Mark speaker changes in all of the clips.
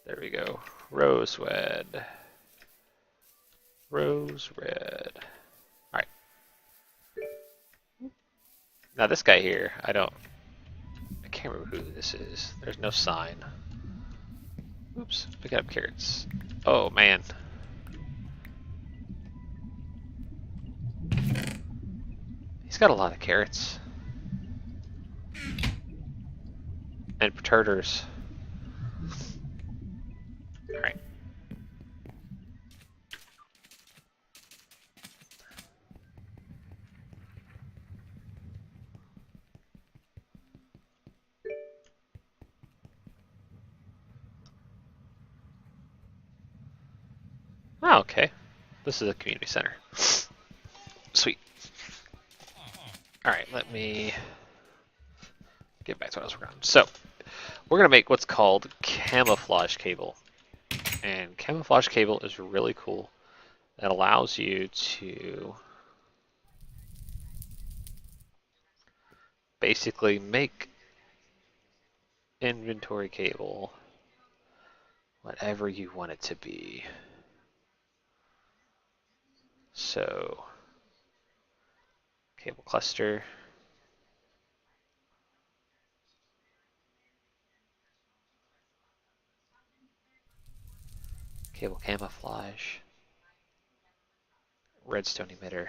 Speaker 1: There we go. Rose red. Rose red. Alright. Now this guy here, I can't remember who this is. There's no sign. Oops, picking up carrots. Oh man. He's got a lot of carrots. And potatoes. Alright. Oh, okay. This is a community center. Sweet. Alright, let me get back to what I was working on. So, we're going to make what's called camouflage cable. And camouflage cable is really cool. It allows you to basically make inventory cable whatever you want it to be. So, cable cluster. Cable camouflage. Redstone emitter.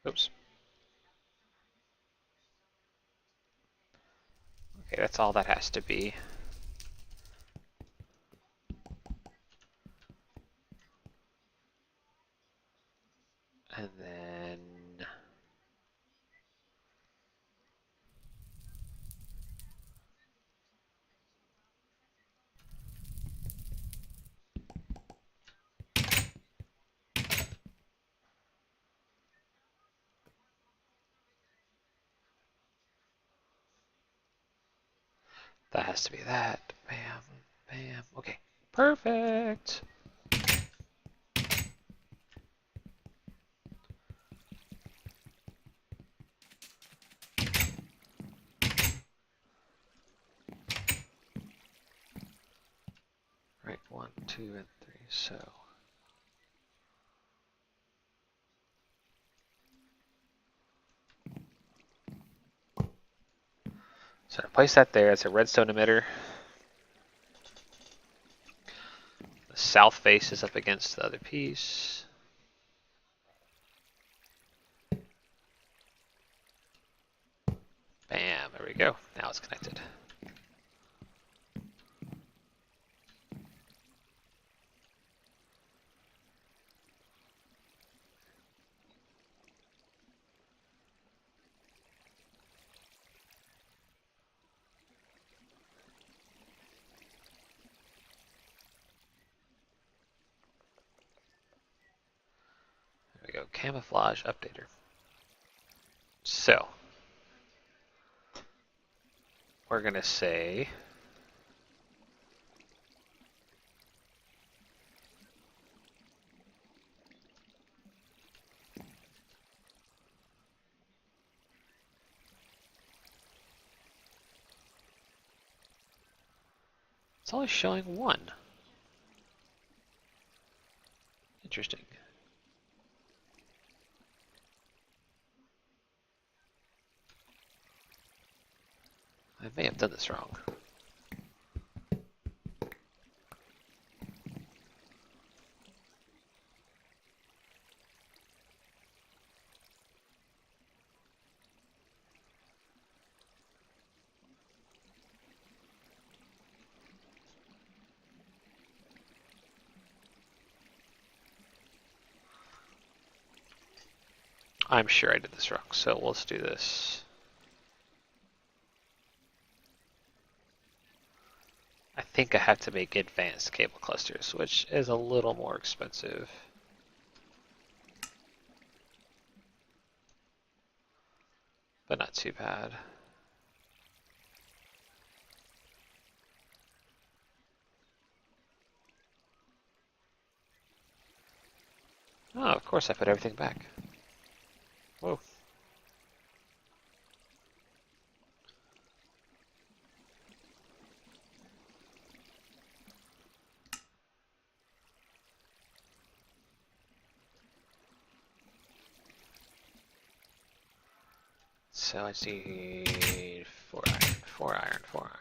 Speaker 1: Oops. Okay, that's all that has to be. And then that has to be that. Bam, bam. Okay, perfect. Right, 1, 2, and 3. So to place that there, it's a redstone emitter. The south face is up against the other piece. Bam, there we go. Now it's connected. There we go, camouflage updater. So, we're gonna say it's only showing 1. Interesting. I may have done this wrong. I'm sure I did this wrong, so let's do this. I think I have to make advanced cable clusters, which is a little more expensive. But not too bad. Oh, of course I put everything back. Whoa. so I just need 4 iron, 4 iron, 4 iron.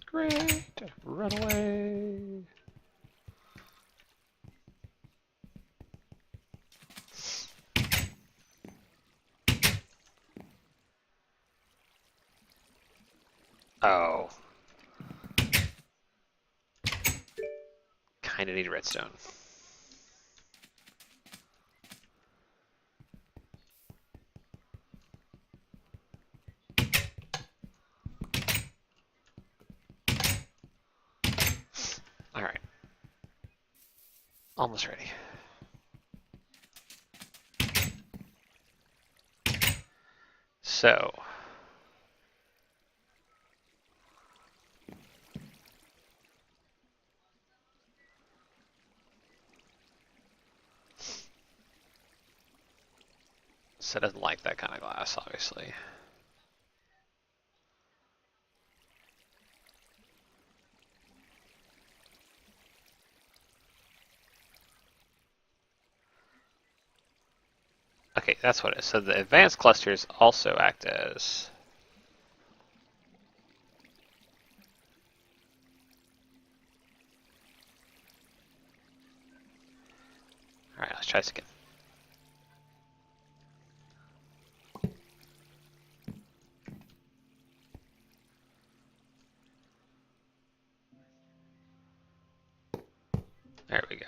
Speaker 1: Great! Run away! Oh. Kinda need redstone. Alright. Almost ready. So. So it doesn't like that kind of glass, obviously. Okay, that's what it is. So the advanced clusters also act as... Alright, let's try this again. There we go.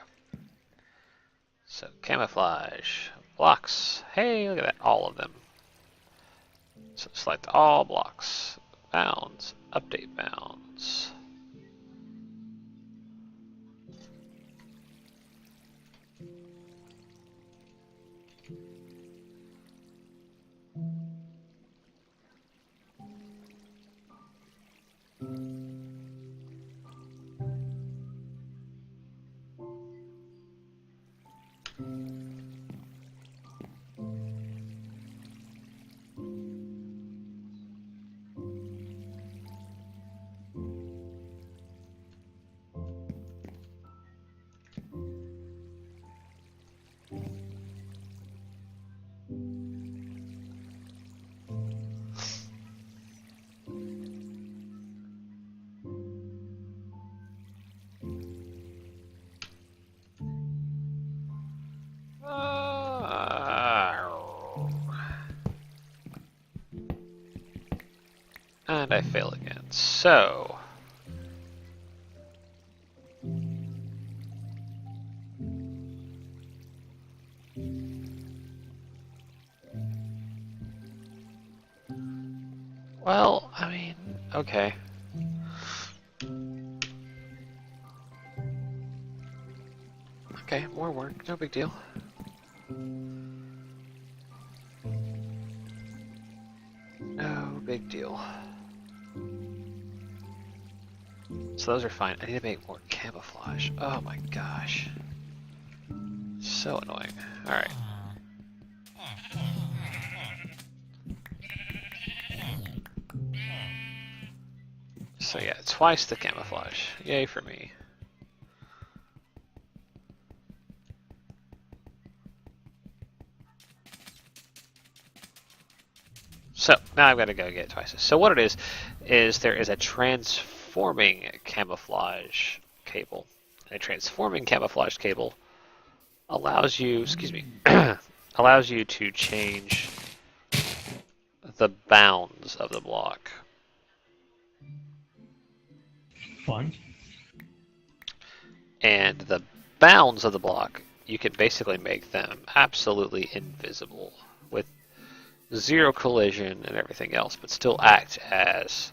Speaker 1: So camouflage, blocks. Hey, look at that, all of them. So select all blocks, bounds, update bounds. And I fail again. So well, I mean, okay. Okay, more work, no big deal. No big deal. So those are fine. I need to make more camouflage. Oh my gosh. So annoying. Alright. So yeah, twice the camouflage. Yay for me. So now I've got to go get twice. So what it is there is a transforming camouflage cable. A transforming camouflage cable allows you, excuse me, allows you to change the bounds of the block.
Speaker 2: Fun.
Speaker 1: And the bounds of the block, you can basically make them absolutely invisible with zero collision and everything else, but still act as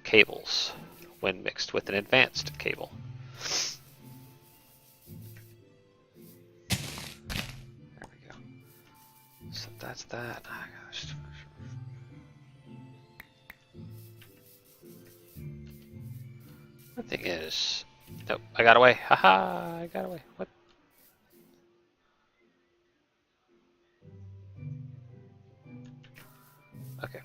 Speaker 1: cables when mixed with an advanced cable. There we go. So that's that. Oh, gosh. The thing is, nope, I got away. Haha, I got away. What? Okay.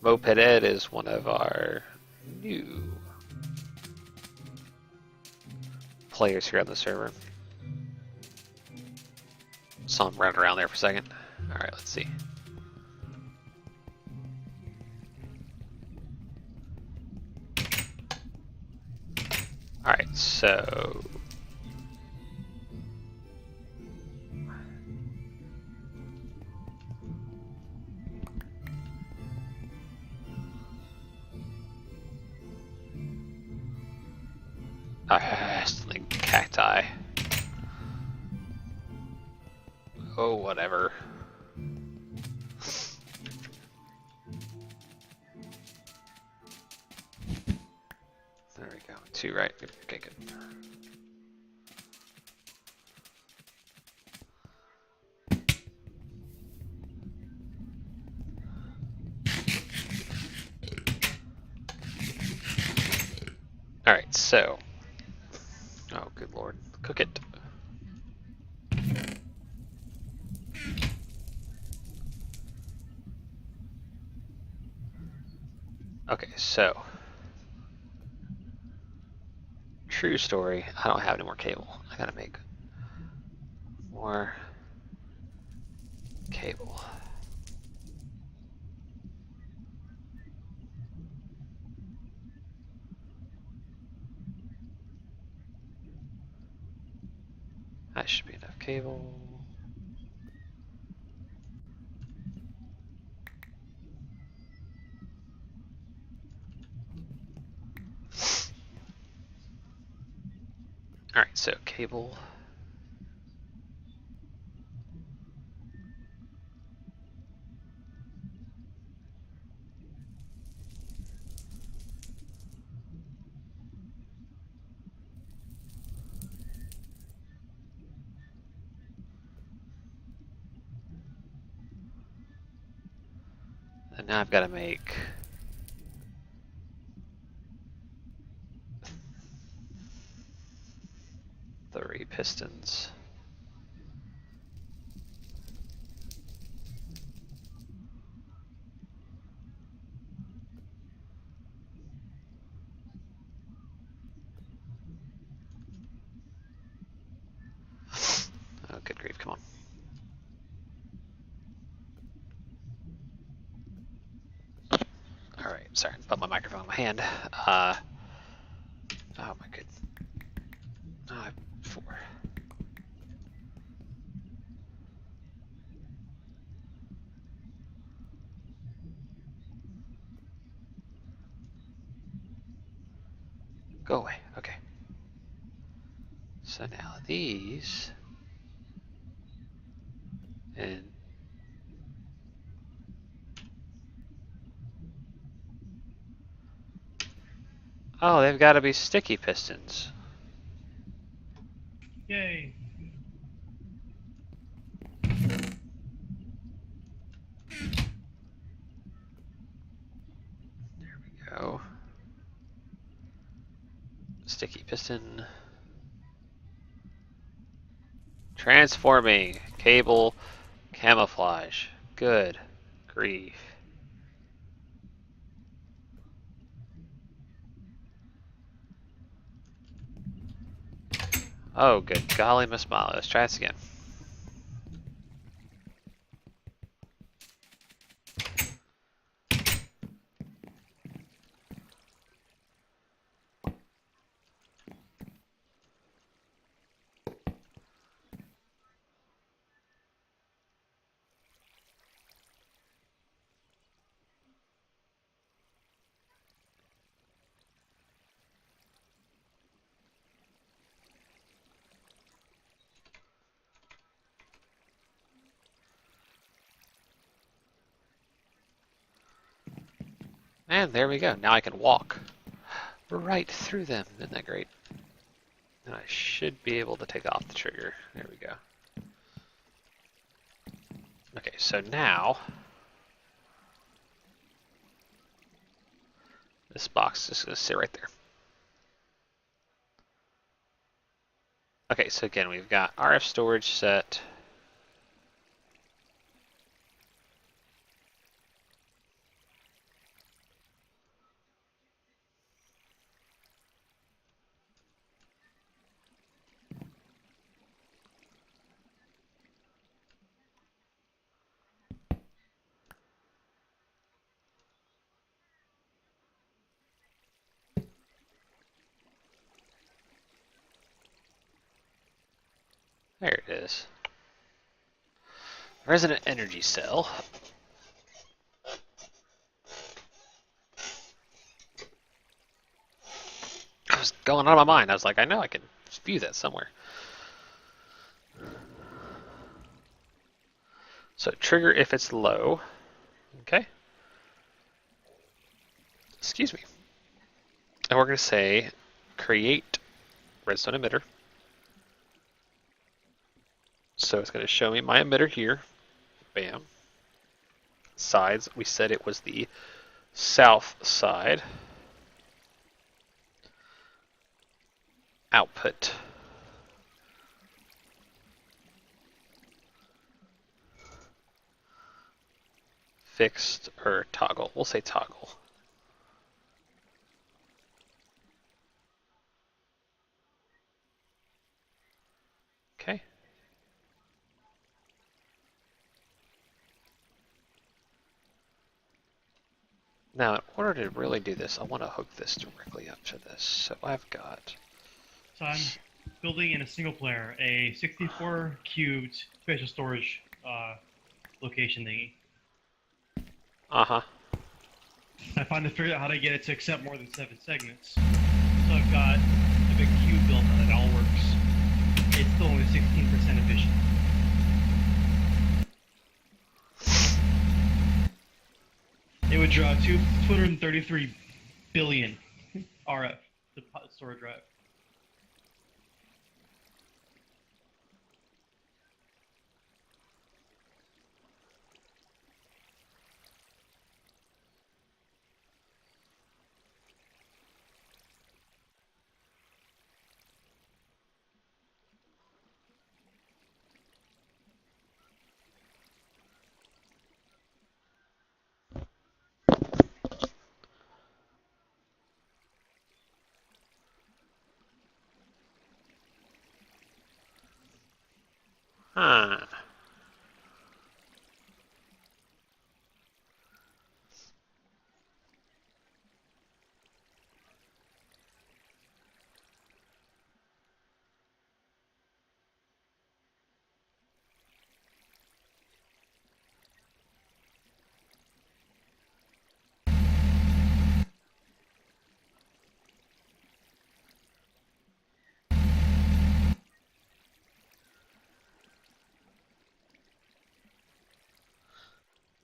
Speaker 1: Moped Ed is one of our new players here on the server. Saw him running around there for a second. Alright, let's see. Alright, so... something cacti. Oh, whatever. There we go. 2, right? Okay, good. Alright, so. Oh, good lord. Cook it. Okay, so. True story. I don't have any more cable. I gotta make more cable. That should be enough cable. Alright, so cable. And now I've got to make 3 pistons. Oh, good grief, come on. Alright, sorry, put my microphone in my hand. Oh my goodness. 4. Go away, okay. So now these, and oh, they've got to be sticky pistons.
Speaker 2: Yay.
Speaker 1: There we go. Sticky piston. Transforming cable camouflage. Good grief. Oh, good golly, Miss Molly. Let's try this again. And there we go. Now I can walk right through them. Isn't that great? And I should be able to take off the trigger. There we go. Okay, so now this box is going to sit right there. Okay, so again, we've got RF storage set. There it is. Resonant energy cell. I was going out of my mind. I was like, I know I can view that somewhere. So trigger if it's low. Okay. Excuse me. And we're going to say create redstone emitter. So it's going to show me my emitter here. Bam. Sides, we said it was the south side. Output. Fixed or toggle. We'll say toggle. Okay. Now, in order to really do this, I want to hook this directly up to this. So I've got...
Speaker 2: So I'm building in a single player a 64 cubed spatial storage location thingy.
Speaker 1: Uh-huh.
Speaker 2: I finally figured out how to get it to accept more than 7 segments. So I've got a big cube built and it all works. It's still only 16% efficient. It would draw 233 billion RF to storage drive.
Speaker 1: Huh.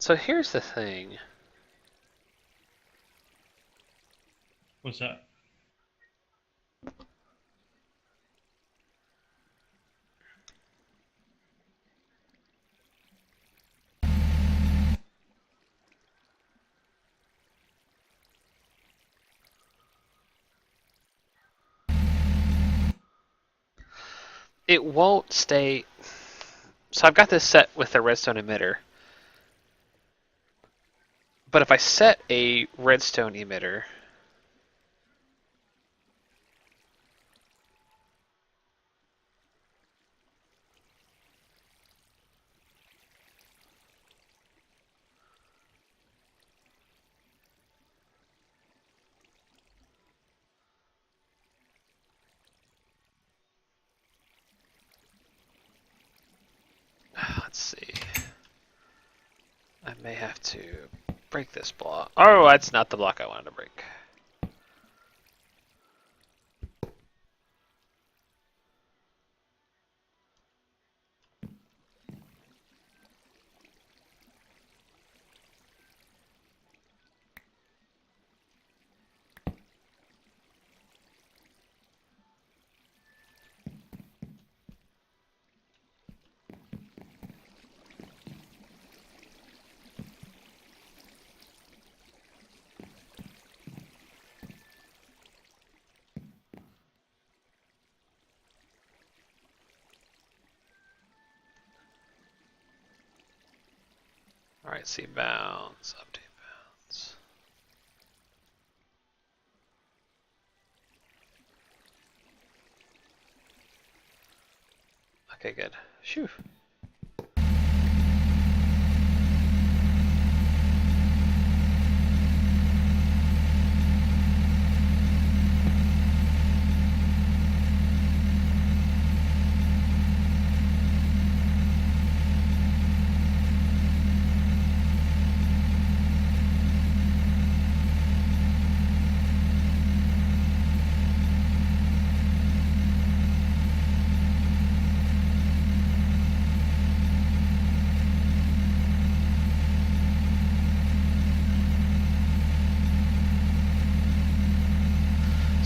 Speaker 1: So here's the thing.
Speaker 2: What's that?
Speaker 1: It won't stay... So I've got this set with the redstone emitter. But if I set a redstone emitter... Let's see. I may have to break this block. Oh, that's not the block I wanted to break. Alright, see bounds, update bounds. Okay, good. Phew.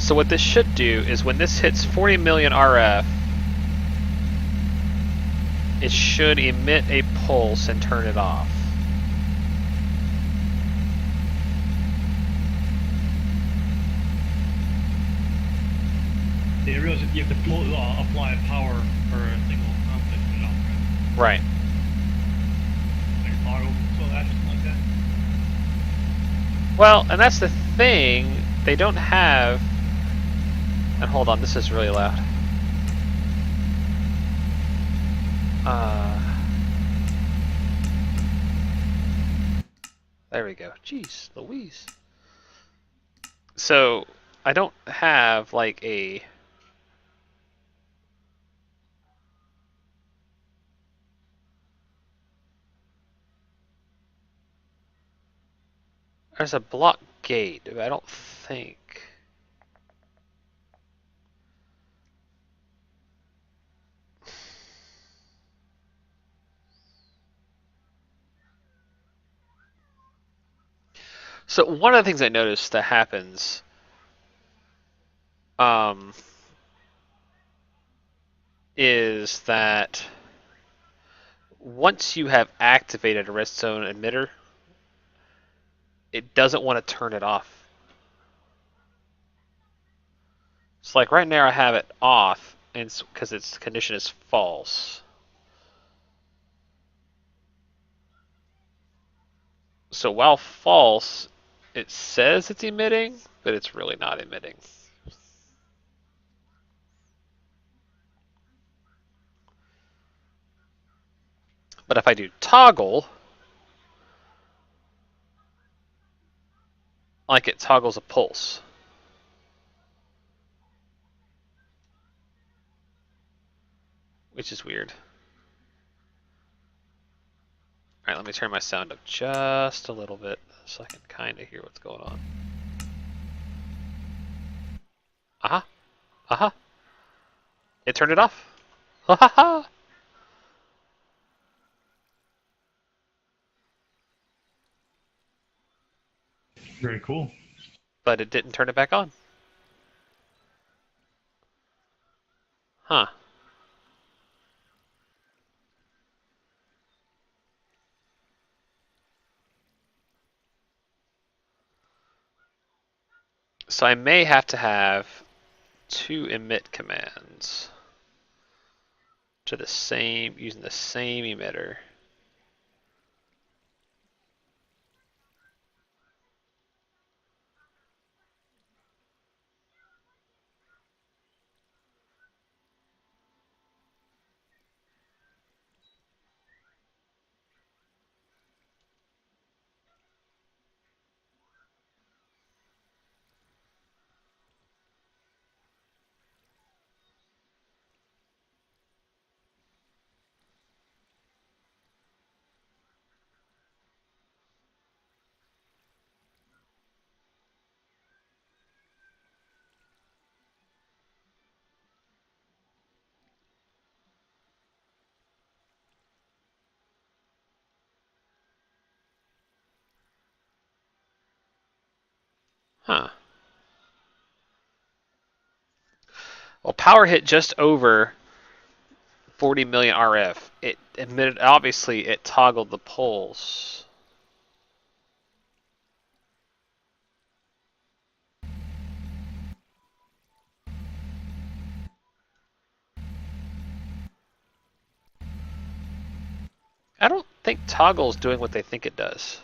Speaker 1: So what this should do is when this hits 40 million RF, it should emit a pulse and turn it off.
Speaker 2: They realize that you have to apply power for a single conflict to turn it off, right?
Speaker 1: Right.
Speaker 2: Like a toggle, so that just like that.
Speaker 1: Well, and that's the thing. They don't have. And hold on, this is really loud. There we go. Jeez, Louise. So I don't have like a. There's a block gate, but I don't think. So one of the things I noticed that happens, is that once you have activated a redstone emitter, it doesn't want to turn it off. So like right now I have it off, and because its condition is false. So while false, it says it's emitting, but it's really not emitting. But if I do toggle, like it toggles a pulse. Which is weird. Alright, let me turn my sound up just a little bit so I can kind of hear what's going on. Aha. Aha. It turned it off. Ha ha ha.
Speaker 2: Very cool.
Speaker 1: But it didn't turn it back on. Huh. So I may have to have two emit commands to the same, using the same emitter. Huh. Well, power hit just over 40 million RF. It emitted, obviously, it toggled the pulse. I don't think toggle's doing what they think it does.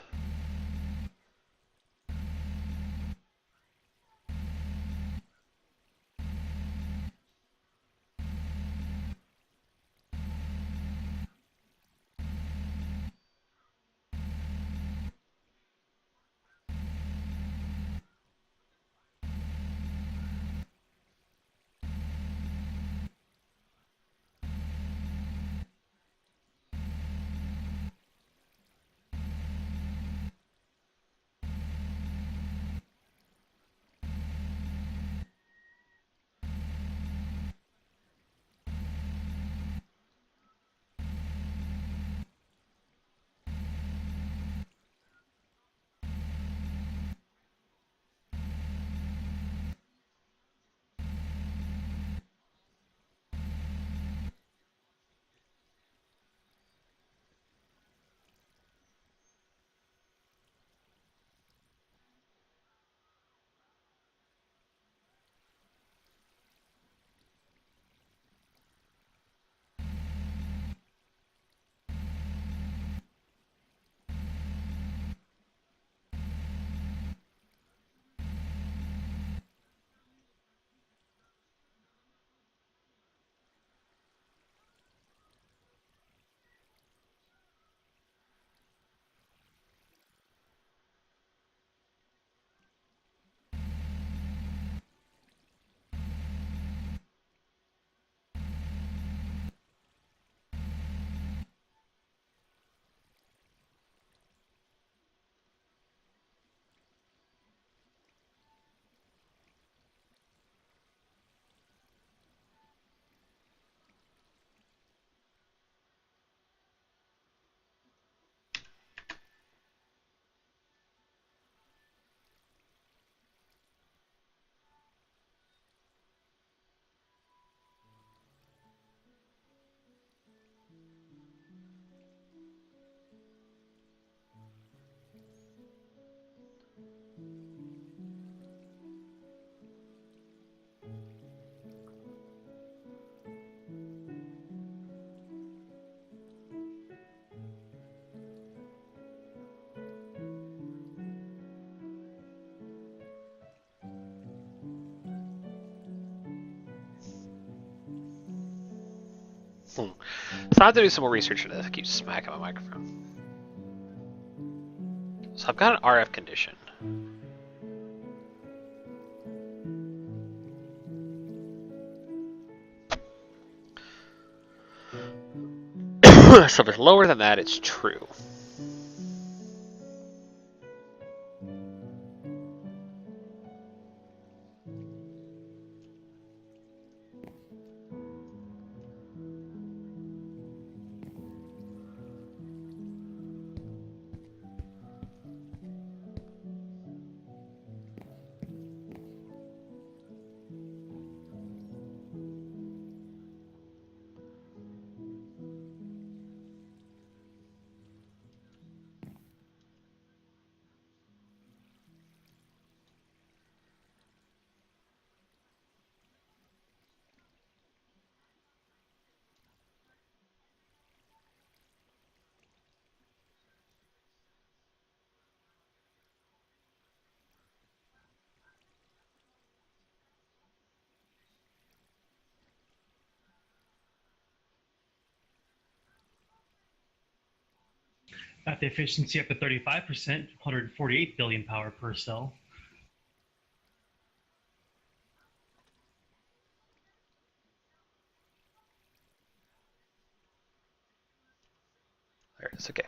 Speaker 1: So I have to do some more research into this. I keep smacking my microphone. So I've got an RF condition. So if it's lower than that, it's true.
Speaker 2: At the efficiency up to 35%, 148 billion power per cell.
Speaker 1: There it is. Okay.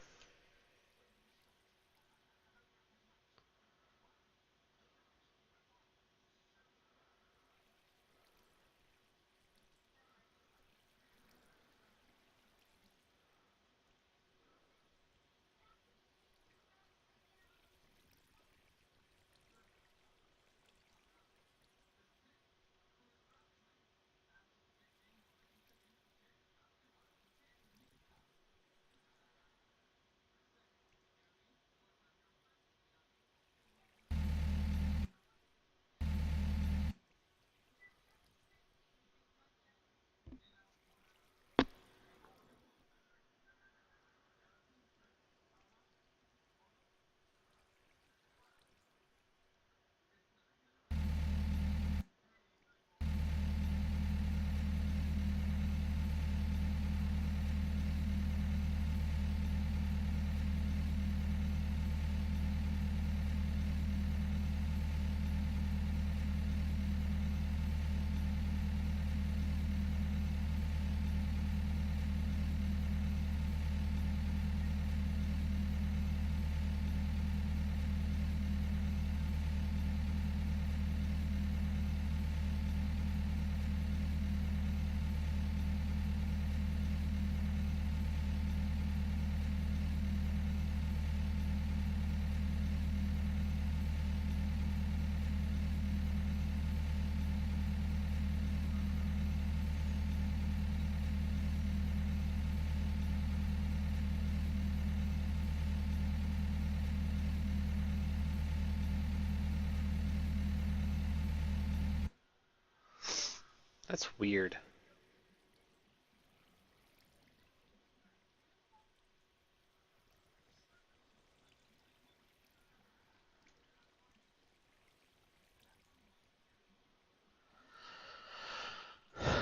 Speaker 1: That's weird.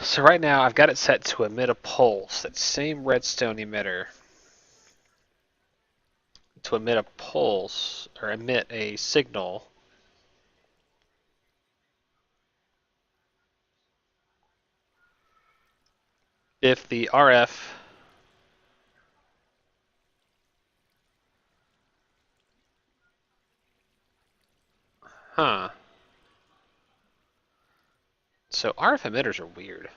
Speaker 1: So right now I've got it set to emit a pulse, that same redstone emitter, to emit a pulse, or emit a signal. If the RF Huh. So RF emitters are weird.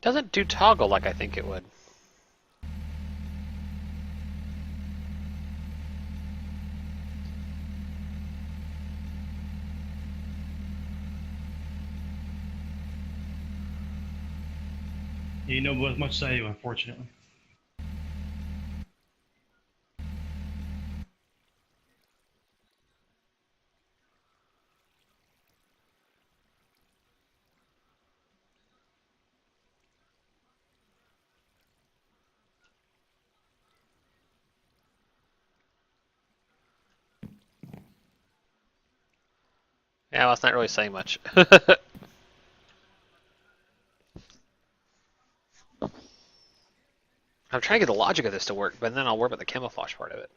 Speaker 1: Doesn't do toggle like I think it would.
Speaker 2: You know as much as I do, unfortunately.
Speaker 1: Yeah, well, that's not really saying much. I'm trying to get the logic of this to work, but then I'll worry about the camouflage part of it.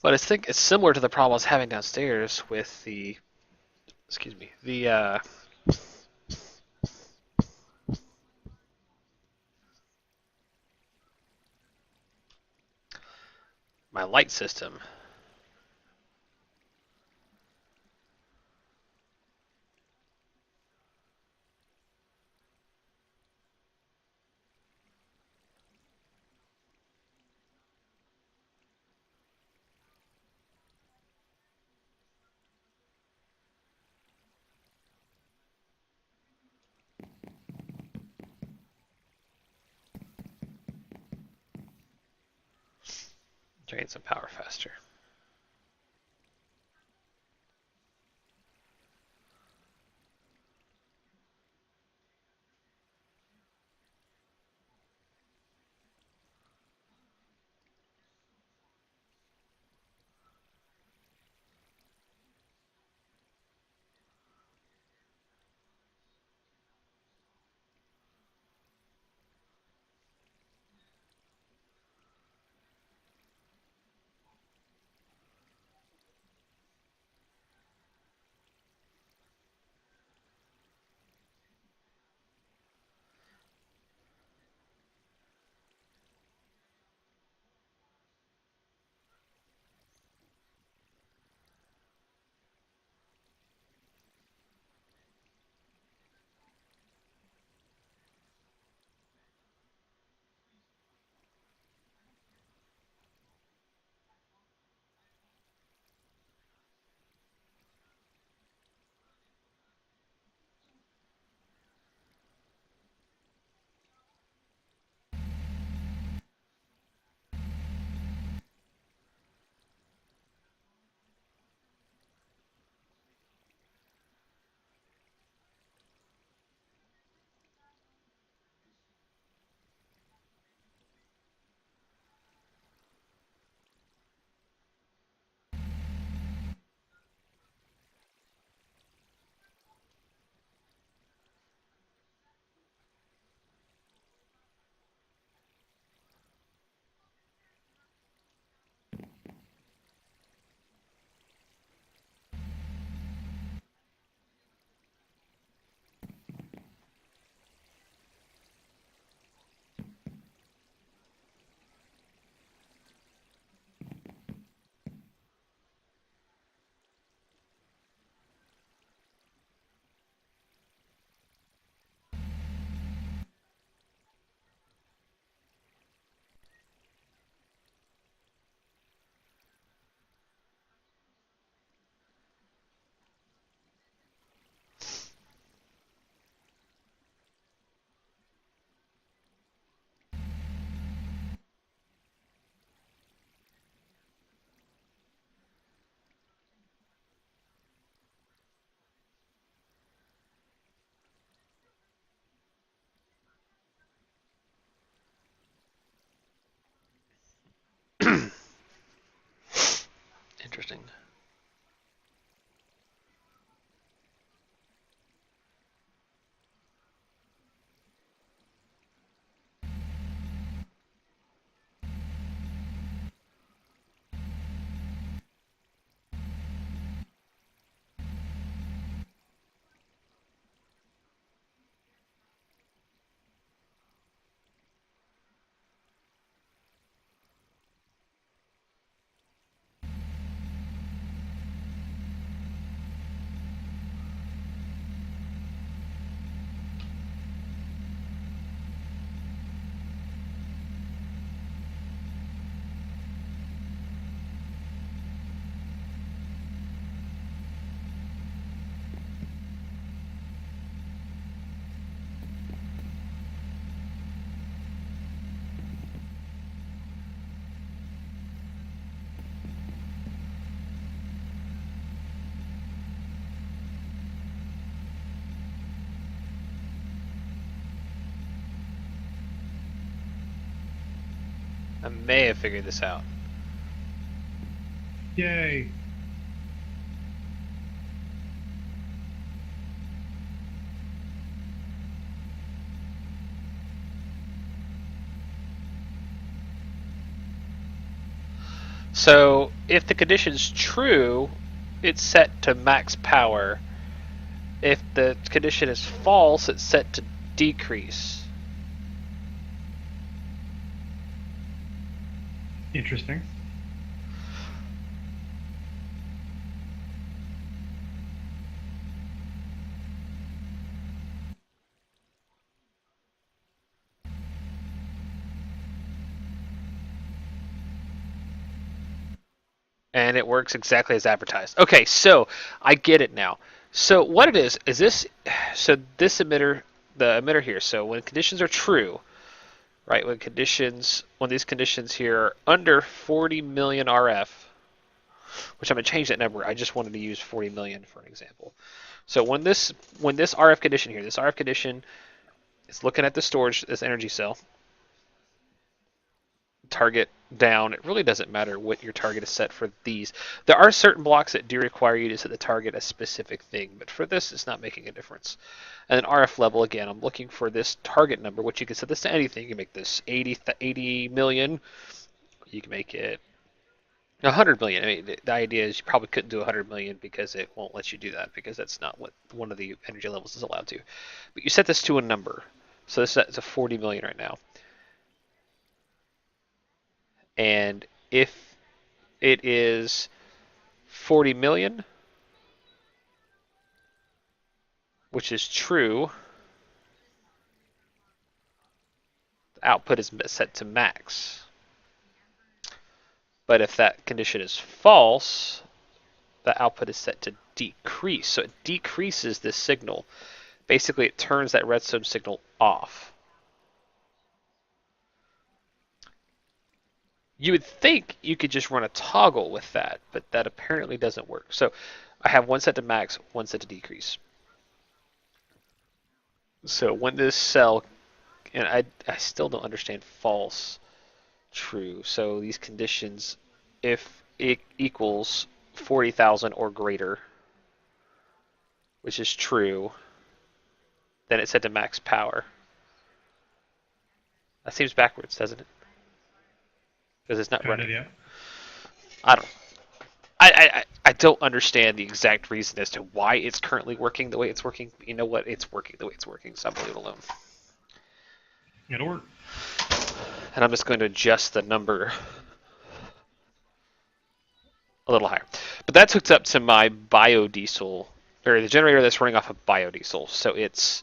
Speaker 1: But I think it's similar to the problem I was having downstairs with the, excuse me, the my light system. Drain some power faster. I may have figured this out.
Speaker 2: Yay.
Speaker 1: So if the condition's true, it's set to max power. If the condition is false, it's set to decrease.
Speaker 2: Interesting.
Speaker 1: And it works exactly as advertised. Okay, so I get it now. So what it is this, so this emitter, the emitter here, so when conditions are true, right, when these conditions here are under 40 million RF, which I'm going to change that number, I just wanted to use 40 million for an example. So when this RF condition here, this RF condition is looking at the storage, this energy cell, target down. It really doesn't matter what your target is set for these. There are certain blocks that do require you to set the target a specific thing, but for this, it's not making a difference. And then RF level, again, I'm looking for this target number, which you can set this to anything. You can make this 80 million. You can make it 100 million. I mean, the idea is you probably couldn't do 100 million because it won't let you do that because that's not what one of the energy levels is allowed to. But you set this to a number. So this is a 40 million right now. And if it is 40 million, which is true, the output is set to max. But if that condition is false, the output is set to decrease. So it decreases this signal. Basically, it turns that redstone signal off. You would think you could just run a toggle with that, but that apparently doesn't work. So I have one set to max, one set to decrease. So when this cell, and I still don't understand false, true. So these conditions, if it equals 40,000 or greater, which is true, then it's set to max power. That seems backwards, doesn't it? Because it's not
Speaker 2: Kind
Speaker 1: running.
Speaker 2: of, yeah.
Speaker 1: I don't understand the exact reason as to why it's currently working the way it's working. You know what? It's working the way it's working, so I'm going to leave it alone.
Speaker 2: It'll work.
Speaker 1: And I'm just going to adjust the number a little higher. But that's hooked up to my biodiesel, or the generator that's running off of biodiesel. So it's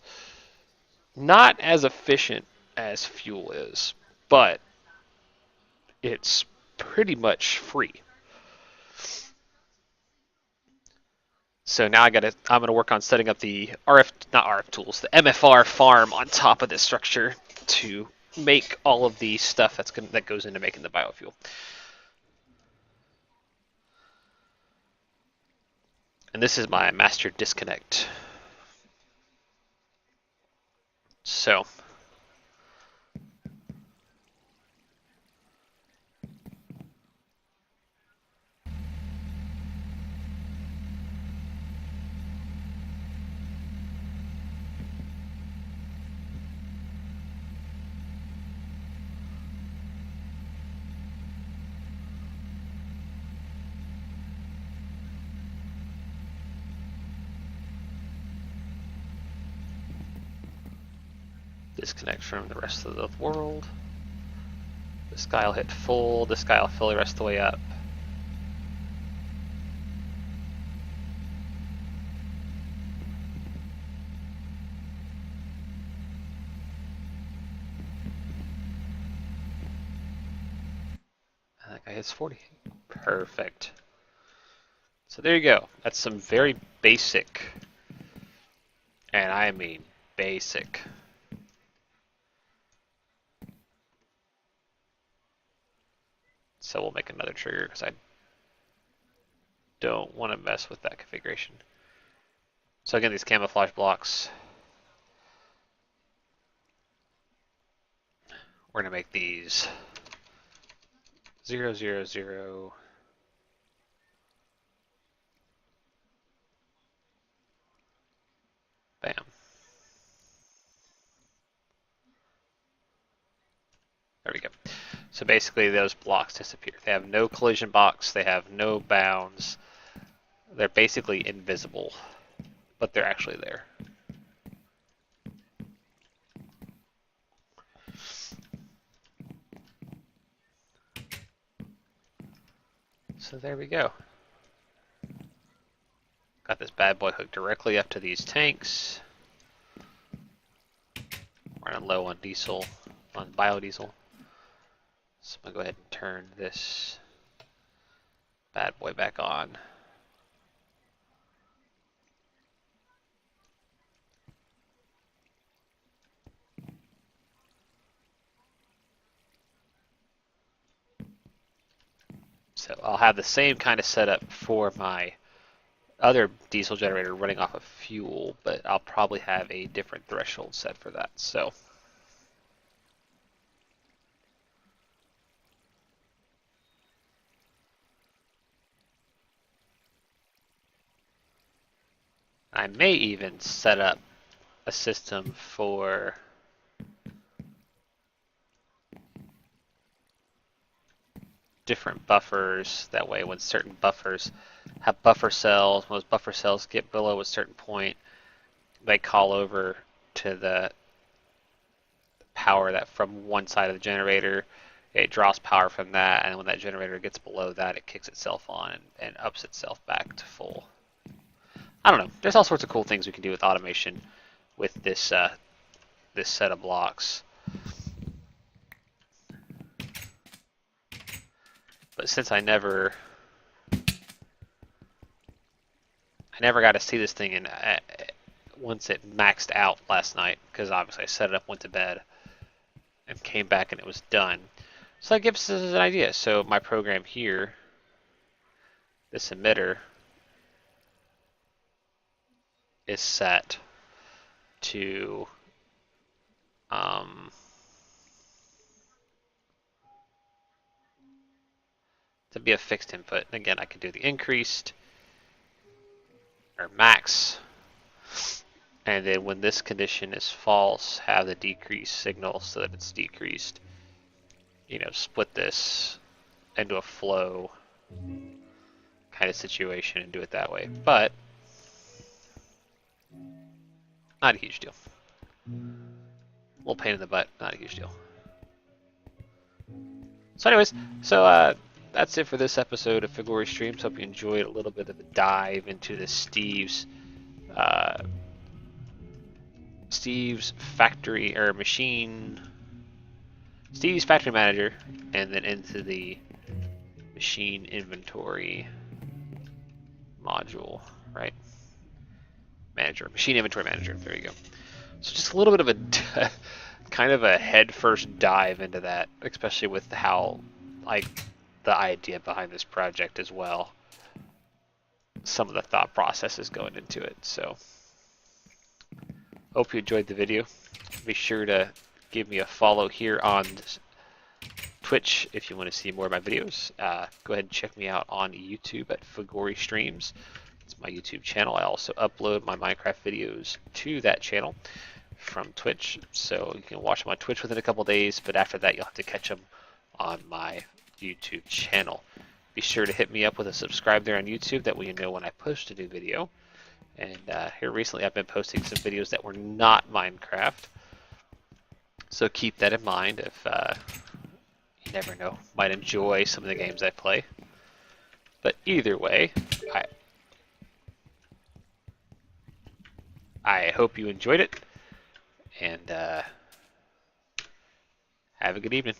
Speaker 1: not as efficient as fuel is, but it's pretty much free. So now I'm gonna work on setting up the not RF tools, the MFR farm on top of this structure to make all of the stuff that goes into making the biofuel. And this is my master disconnect. So disconnect from the rest of the world. This guy will hit full, this guy will fill the rest of the way up. And that guy hits 40. Perfect. So there you go. That's some very basic, and I mean basic, so we'll make another trigger because I don't want to mess with that configuration. So again, these camouflage blocks, we're going to make these 0, 0, 0. Bam. There we go. So basically those blocks disappear. They have no collision box, they have no bounds. They're basically invisible, but they're actually there. So there we go. Got this bad boy hooked directly up to these tanks. Running low on diesel, on biodiesel. So I'm gonna go ahead and turn this bad boy back on. So I'll have the same kind of setup for my other diesel generator running off of fuel, but I'll probably have a different threshold set for that. So I may even set up a system for different buffers. That way when certain buffers have buffer cells, when those buffer cells get below a certain point, they call over to the power that from one side of the generator. It draws power from that, and when that generator gets below that, it kicks itself on and ups itself back to full. I don't know. There's all sorts of cool things we can do with automation with this this set of blocks. But since I never got to see this thing in once it maxed out last night, because obviously I set it up, went to bed, and came back and it was done. So that gives us an idea. So my program here, this emitter, is set to be a fixed input. And again, I can do the increased or max, and then when this condition is false, have the decreased signal so that it's decreased. You know, split this into a flow kind of situation and do it that way. But not a huge deal. A little pain in the butt, not a huge deal. So anyways, that's it for this episode of Figori Streams. Hope you enjoyed a little bit of a dive into the Steve's factory or machine, Steve's factory manager, and then into the machine inventory module, right? Manager, machine inventory manager. There you go. So just a little bit of a kind of a head first dive into that, especially with how like the idea behind this project as well. Some of the thought processes going into it. So hope you enjoyed the video. Be sure to give me a follow here on Twitch if you want to see more of my videos. Go ahead and check me out on YouTube at Figori Streams. It's my YouTube channel. I also upload my Minecraft videos to that channel from Twitch. So you can watch them on Twitch within a couple days, but after that you'll have to catch them on my YouTube channel. Be sure to hit me up with a subscribe there on YouTube. That way you know when I post a new video. And here recently I've been posting some videos that were not Minecraft. So keep that in mind if you never know, might enjoy some of the games I play. But either way, I hope you enjoyed it, and have a good evening.